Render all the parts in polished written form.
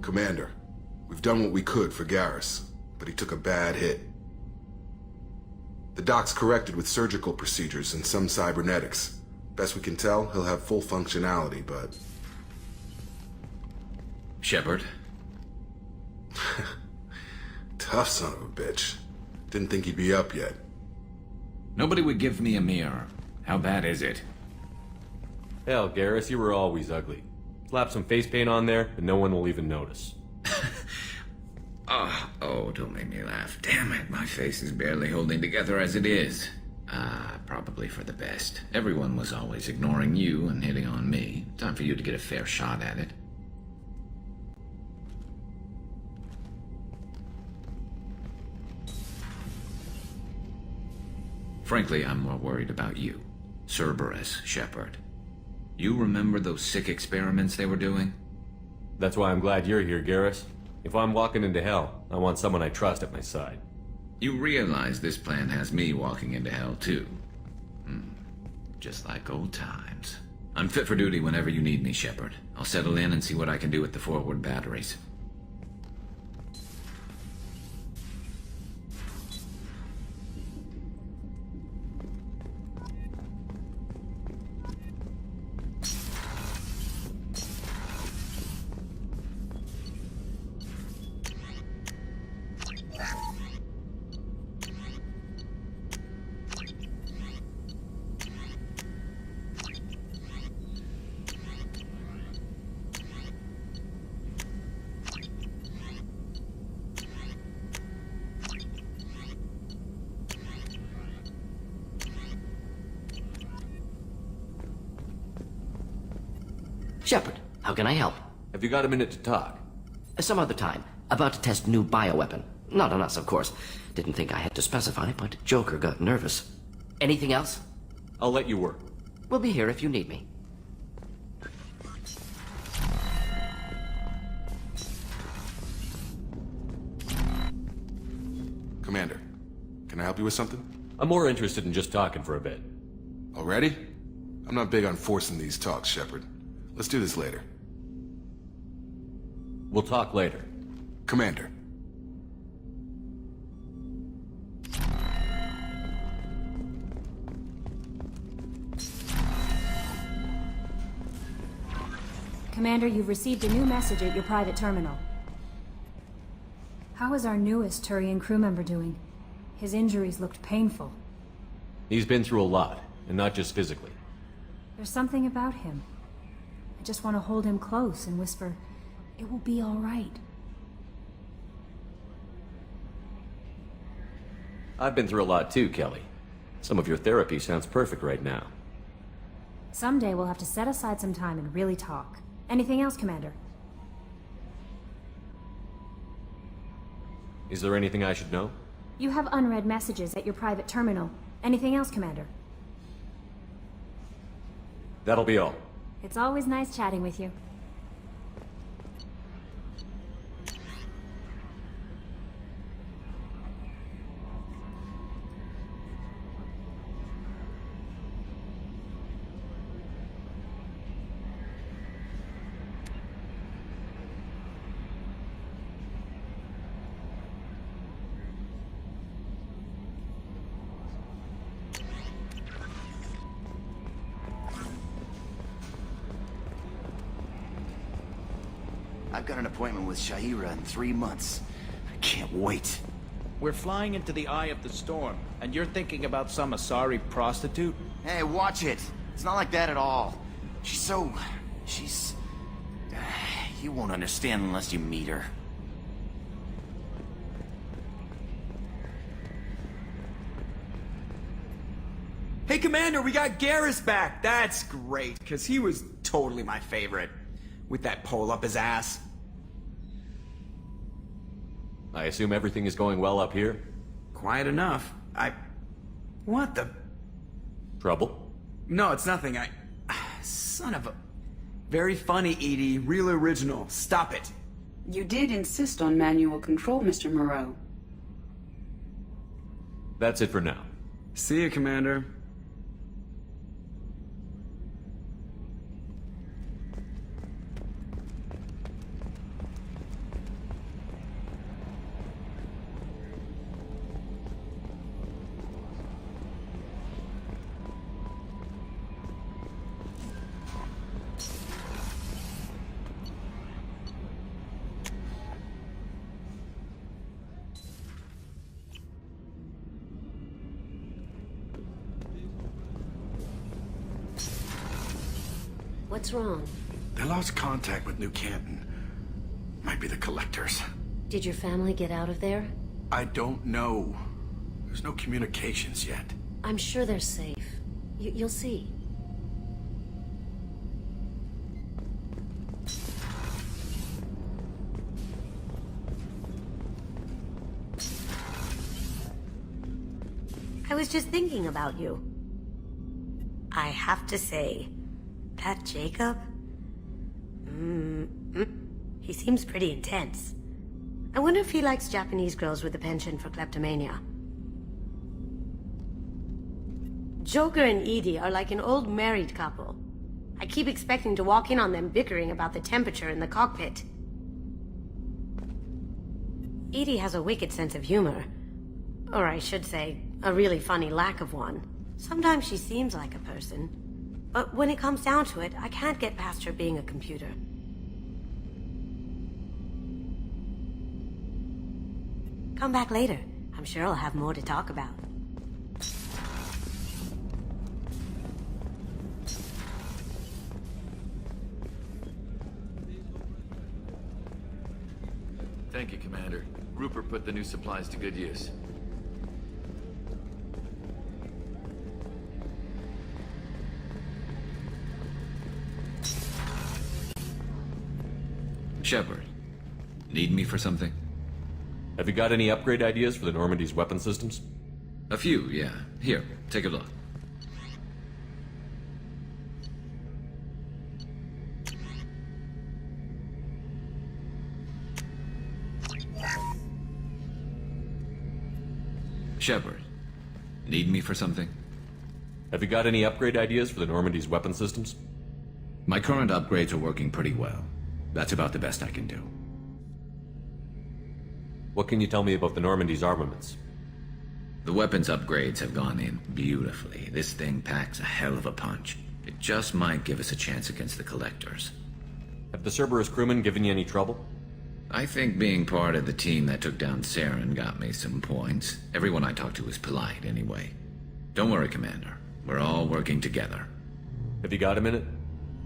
Commander, we've done what we could for Garrus, but he took a bad hit. The doc's corrected with surgical procedures and some cybernetics. Best we can tell, he'll have full functionality, but... Shepard? Tough son of a bitch. Didn't think he'd be up yet. Nobody would give me a mirror. How bad is it? Hell, Garrus, you were always ugly. Slap some face paint on there, and no one will even notice. Oh, don't make me laugh. Damn it, my face is barely holding together as it is. Probably for the best. Everyone was always ignoring you and hitting on me. Time for you to get a fair shot at it. Frankly, I'm more worried about you. Cerberus, Shepard. You remember those sick experiments they were doing? That's why I'm glad you're here, Garrus. If I'm walking into hell, I want someone I trust at my side. You realize this plan has me walking into hell, too. Just like old times. I'm fit for duty whenever you need me, Shepard. I'll settle in and see what I can do with the forward batteries. Shepard, how can I help? Have you got a minute to talk? Some other time. About to test new bioweapon. Not on us, of course. Didn't think I had to specify, but Joker got nervous. Anything else? I'll let you work. We'll be here if you need me. Commander, can I help you with something? I'm more interested in just talking for a bit. Already? I'm not big on forcing these talks, Shepard. Let's do this later. We'll talk later. Commander. Commander, you've received a new message at your private terminal. How is our newest Turian crew member doing? His injuries looked painful. He's been through a lot, and not just physically. There's something about him. I just want to hold him close and whisper, "It will be all right." I've been through a lot too, Kelly. Some of your therapy sounds perfect right now. Someday we'll have to set aside some time and really talk. Anything else, Commander? Is there anything I should know? You have unread messages at your private terminal. Anything else, Commander? That'll be all. It's always nice chatting with you. I've got an appointment with Shaira in 3 months. I can't wait. We're flying into the eye of the storm, and you're thinking about some Asari prostitute? Hey, watch it. It's not like that at all. She's... You won't understand unless you meet her. Hey, Commander, we got Garrus back. That's great, because he was totally my favorite. With that pole up his ass. I assume everything is going well up here? Quiet enough. What the... Trouble? No, it's nothing. Son of a... Very funny, Edie. Real original. Stop it. You did insist on manual control, Mr. Moreau. That's it for now. See you, Commander. What's wrong? They lost contact with New Canton. Might be the Collectors. Did your family get out of there? I don't know. There's no communications yet. I'm sure they're safe. You'll see. I was just thinking about you. I have to say, that Jacob? He seems pretty intense. I wonder if he likes Japanese girls with a penchant for kleptomania. Joker and Edie are like an old married couple. I keep expecting to walk in on them bickering about the temperature in the cockpit. Edie has a wicked sense of humor. Or I should say, a really funny lack of one. Sometimes she seems like a person. But when it comes down to it, I can't get past her being a computer. Come back later. I'm sure I'll have more to talk about. Thank you, Commander. Rupert put the new supplies to good use. Shepard, need me for something? Have you got any upgrade ideas for the Normandy's weapon systems? A few, yeah. Here, take a look. Shepard, need me for something? Have you got any upgrade ideas for the Normandy's weapon systems? My current upgrades are working pretty well. That's about the best I can do. What can you tell me about the Normandy's armaments? The weapons upgrades have gone in beautifully. This thing packs a hell of a punch. It just might give us a chance against the Collectors. Have the Cerberus crewmen given you any trouble? I think being part of the team that took down Saren got me some points. Everyone I talked to was polite anyway. Don't worry, Commander. We're all working together. Have you got a minute?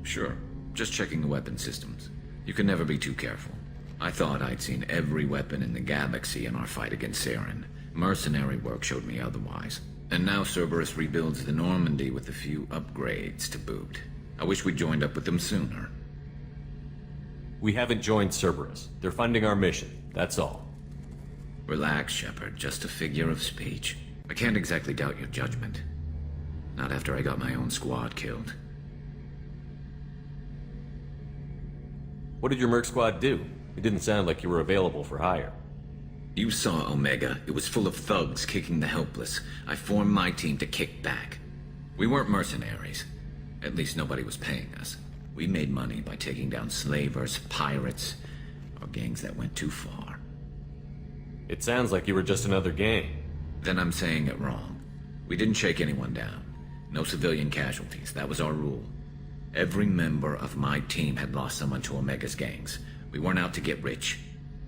Sure. Just checking the weapon systems. You can never be too careful. I thought I'd seen every weapon in the galaxy in our fight against Saren. Mercenary work showed me otherwise. And now Cerberus rebuilds the Normandy with a few upgrades to boot. I wish we'd joined up with them sooner. We haven't joined Cerberus. They're funding our mission, that's all. Relax, Shepard. Just a figure of speech. I can't exactly doubt your judgment. Not after I got my own squad killed. What did your merc squad do? It didn't sound like you were available for hire. You saw Omega. It was full of thugs kicking the helpless. I formed my team to kick back. We weren't mercenaries. At least nobody was paying us. We made money by taking down slavers, pirates, or gangs that went too far. It sounds like you were just another gang. Then I'm saying it wrong. We didn't shake anyone down. No civilian casualties. That was our rule. Every member of my team had lost someone to Omega's gangs. We weren't out to get rich.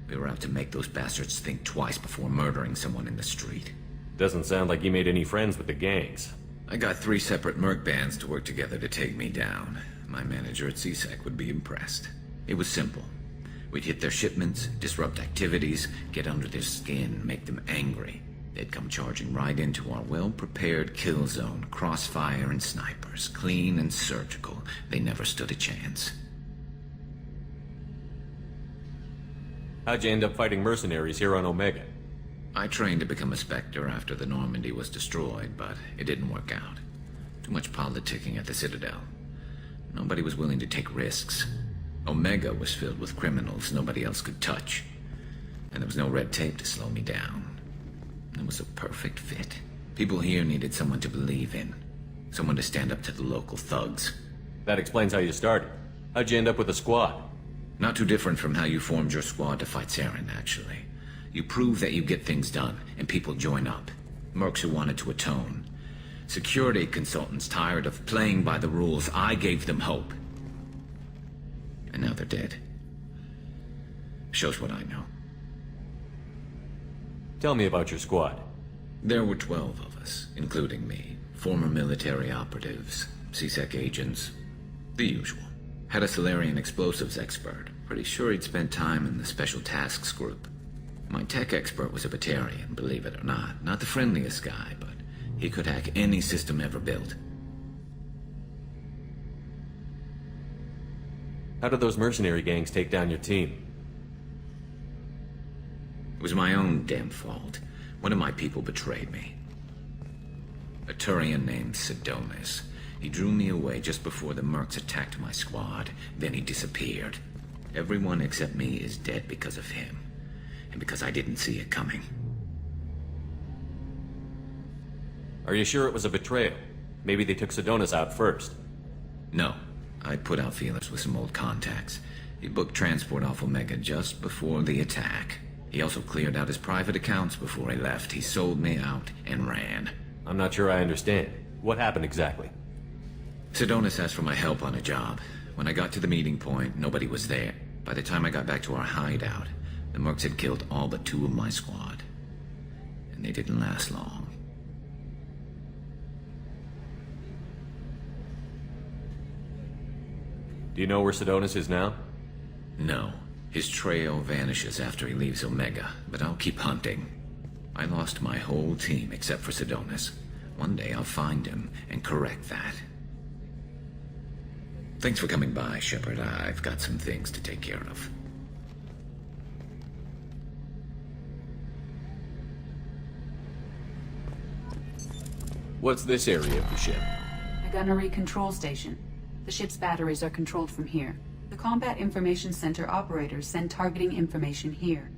We were out to make those bastards think twice before murdering someone in the street. Doesn't sound like you made any friends with the gangs. I got 3 separate merc bands to work together to take me down. My manager at CSEC would be impressed. It was simple. We'd hit their shipments, disrupt activities, get under their skin, make them angry. They'd come charging right into our well-prepared kill zone, crossfire and snipers, clean and surgical. They never stood a chance. How'd you end up fighting mercenaries here on Omega? I trained to become a Spectre after the Normandy was destroyed, but it didn't work out. Too much politicking at the Citadel. Nobody was willing to take risks. Omega was filled with criminals nobody else could touch. And there was no red tape to slow me down. It was a perfect fit. People here needed someone to believe in. Someone to stand up to the local thugs. That explains how you started. How'd you end up with a squad? Not too different from how you formed your squad to fight Saren, actually. You prove that you get things done, and people join up. Mercs who wanted to atone. Security consultants tired of playing by the rules. I gave them hope. And now they're dead. Shows what I know. Tell me about your squad. There were 12 of us, including me. Former military operatives, CSEC agents, the usual. Had a Solarian explosives expert. Pretty sure he'd spent time in the Special Tasks Group. My tech expert was a Batarian, believe it or not. Not the friendliest guy, but he could hack any system ever built. How did those mercenary gangs take down your team? It was my own damn fault. One of my people betrayed me. A Turian named Sidonis. He drew me away just before the mercs attacked my squad. Then he disappeared. Everyone except me is dead because of him. And because I didn't see it coming. Are you sure it was a betrayal? Maybe they took Sidonis out first. No. I put out feelers with some old contacts. He booked transport off Omega just before the attack. He also cleared out his private accounts before he left. He sold me out and ran. I'm not sure I understand. What happened exactly? Sidonis asked for my help on a job. When I got to the meeting point, nobody was there. By the time I got back to our hideout, the mercs had killed all but 2 of my squad. And they didn't last long. Do you know where Sidonis is now? No. His trail vanishes after he leaves Omega, but I'll keep hunting. I lost my whole team except for Sidonis. One day I'll find him and correct that. Thanks for coming by, Shepard. I've got some things to take care of. What's this area of the ship? A gunnery control station. The ship's batteries are controlled from here. The Combat Information Center operators send targeting information here.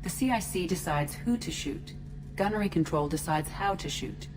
The CIC decides who to shoot. Gunnery control decides how to shoot.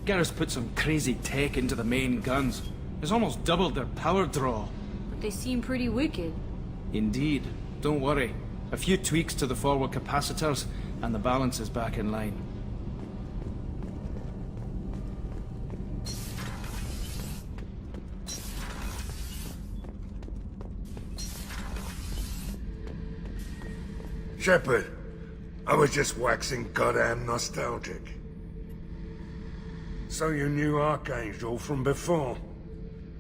Garrus put some crazy tech into the main guns. It's almost doubled their power draw. But they seem pretty wicked. Indeed. Don't worry. A few tweaks to the forward capacitors, and the balance is back in line. Shepard, I was just waxing goddamn nostalgic. So you knew Archangel from before?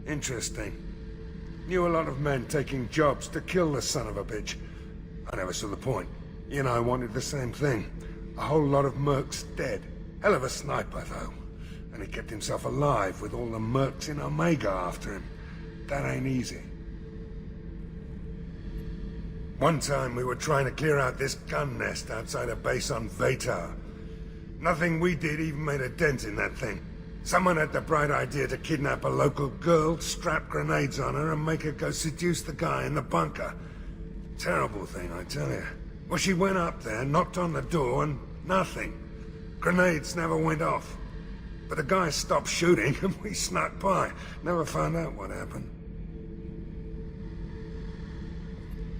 Interesting. Knew a lot of men taking jobs to kill the son of a bitch. I never saw the point. He and I wanted the same thing. A whole lot of mercs dead. Hell of a sniper, though. And he kept himself alive with all the mercs in Omega after him. That ain't easy. One time we were trying to clear out this gun nest outside a base on Vatar. Nothing we did even made a dent in that thing. Someone had the bright idea to kidnap a local girl, strap grenades on her, and make her go seduce the guy in the bunker. Terrible thing, I tell you. Well, she went up there, knocked on the door, and nothing. Grenades never went off. But the guy stopped shooting, and we snuck by. Never found out what happened.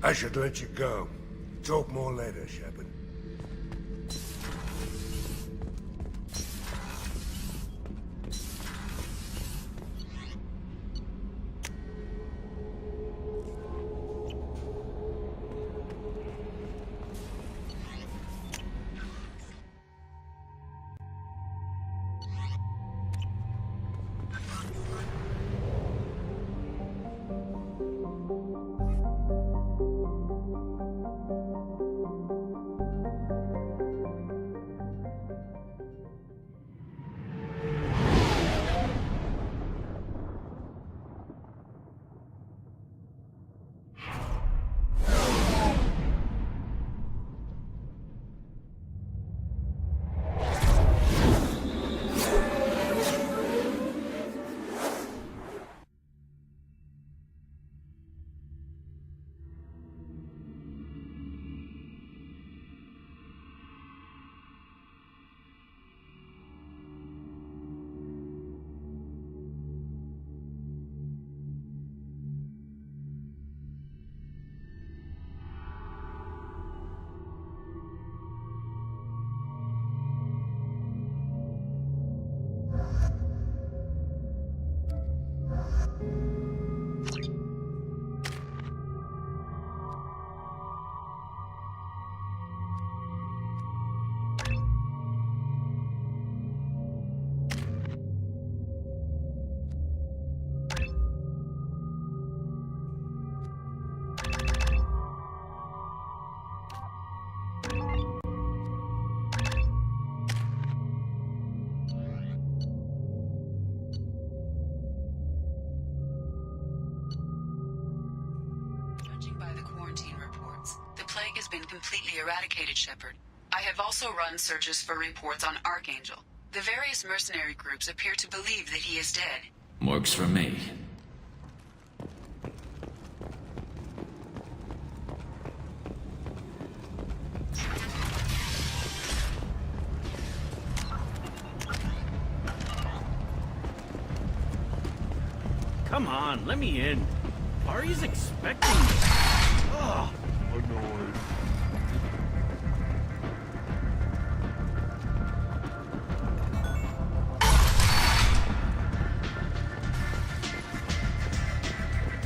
I should let you go. Talk more later, Shepard. quarantine reports. The plague has been completely eradicated, Shepard. I have also run searches for reports on Archangel. The various mercenary groups appear to believe that he is dead. Works for me. Come on, let me in. Ari's expecting me. Ugh. Annoyed.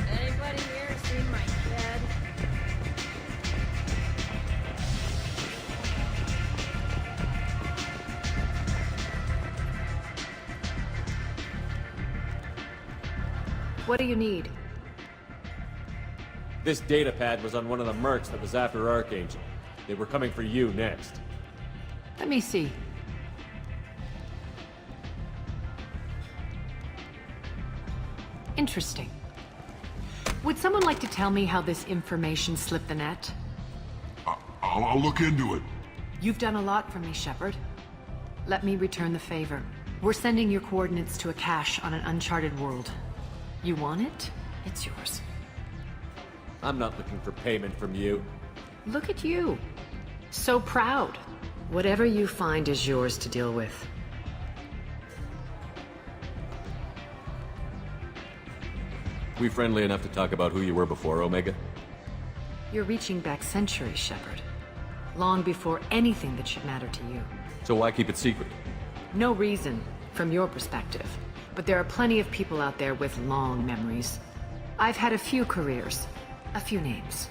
Anybody here seen my dad? What do you need? This datapad was on one of the mercs that was after Archangel. They were coming for you next. Let me see. Interesting. Would someone like to tell me how this information slipped the net? I'll look into it. You've done a lot for me, Shepard. Let me return the favor. We're sending your coordinates to a cache on an uncharted world. You want it? It's yours. I'm not looking for payment from you. Look at you. So proud. Whatever you find is yours to deal with. We friendly enough to talk about who you were before, Omega? You're reaching back centuries, Shepard. Long before anything that should matter to you. So why keep it secret? No reason, from your perspective. But there are plenty of people out there with long memories. I've had a few careers, a few names.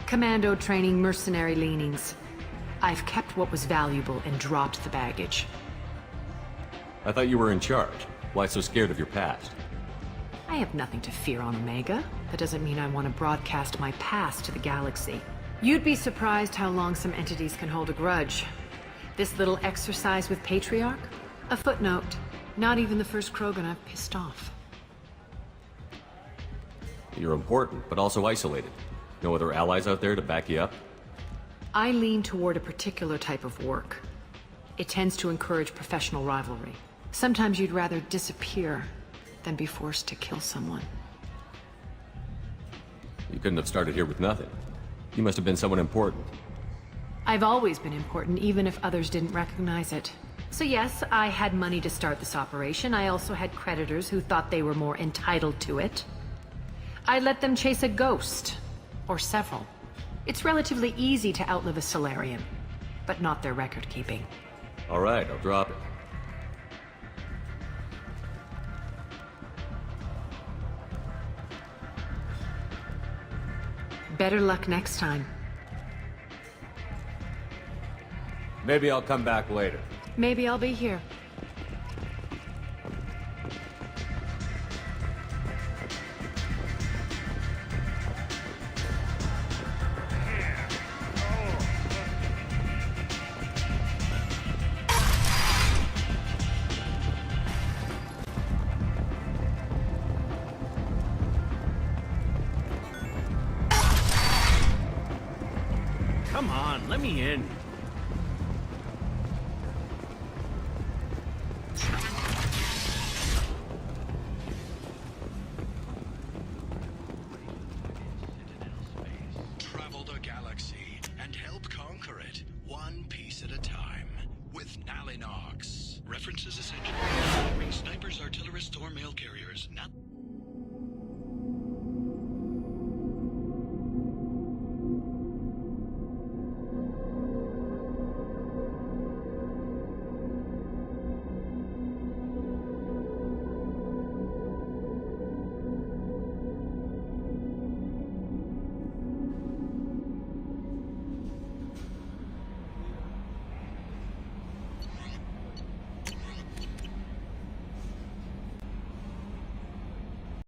Commando training, mercenary leanings. I've kept what was valuable and dropped the baggage. I thought you were in charge. Why so scared of your past? I have nothing to fear on Omega. That doesn't mean I want to broadcast my past to the galaxy. You'd be surprised how long some entities can hold a grudge. This little exercise with Patriarch? A footnote. Not even the first Krogan I've pissed off. You're important, but also isolated. No other allies out there to back you up? I lean toward a particular type of work. It tends to encourage professional rivalry. Sometimes you'd rather disappear than be forced to kill someone. You couldn't have started here with nothing. You must have been someone important. I've always been important, even if others didn't recognize it. So yes, I had money to start this operation. I also had creditors who thought they were more entitled to it. I let them chase a ghost, or several. It's relatively easy to outlive a Solarian, but not their record-keeping. All right, I'll drop it. Better luck next time. Maybe I'll come back later. Maybe I'll be here. Come on, let me in.